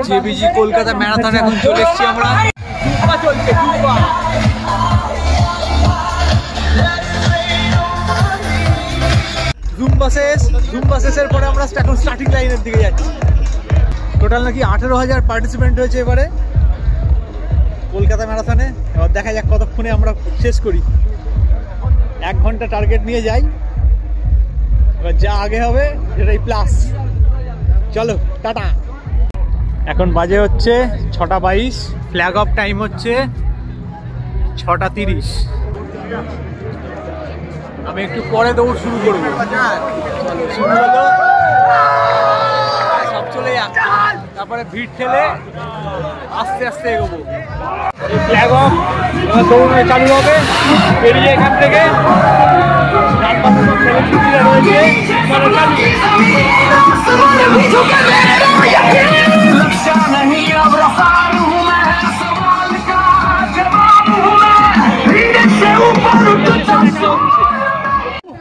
জেবিজি Kolkata marathon এখন চলে এসেছি আমরা। চলছে জুম্বা শেষের পরে আমরা এখন স্টার্টিং লাইনের দিকে যাচ্ছি। টোটাল নাকি 18,000 পার্টিসিপেন্ট হয়েছে এবারে কলকাতা ম্যারাথনে। এবার দেখা যাক কতক্ষণে আমরা শেষ করি। 1 ঘন্টা টার্গেট নিয়ে যাই, এবার যা আগে হবে সেটাই প্লাস। চলো টাটা। এখন বাজে হচ্ছে 6:22, ফ্ল্যাগ অফ টাইম হচ্ছে 6:30। আমি একটু পরে দৌড় শুরু করবো। শুরু হলো, সব চলে যাচ্ছে, তারপরে ভিড় ঠেলে আস্তে আস্তে এগোবো। এই ফ্ল্যাগ অফ দৌড় চালু হবে। বেরিয়ে এখান থেকে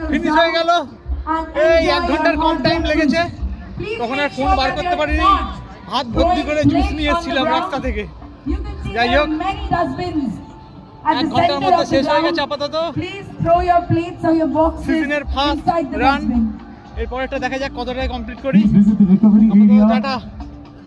ফিনিশ হয়ে গেল। এই 1 ঘন্টার কম টাইম লেগেছে। তখন আর ফোন বার করতে পারিনি, হাত ভর্তি করে জুস নিয়ে এসেছিলাম রাস্তা থেকে। যাই হোক, 1 ঘন্টার মধ্যে শেষ হয়ে গেছে আপাতত সিজনের ফার্স্ট রান। এরপরেরটা দেখা যাক কতটাই কমপ্লিট করি। টাটা।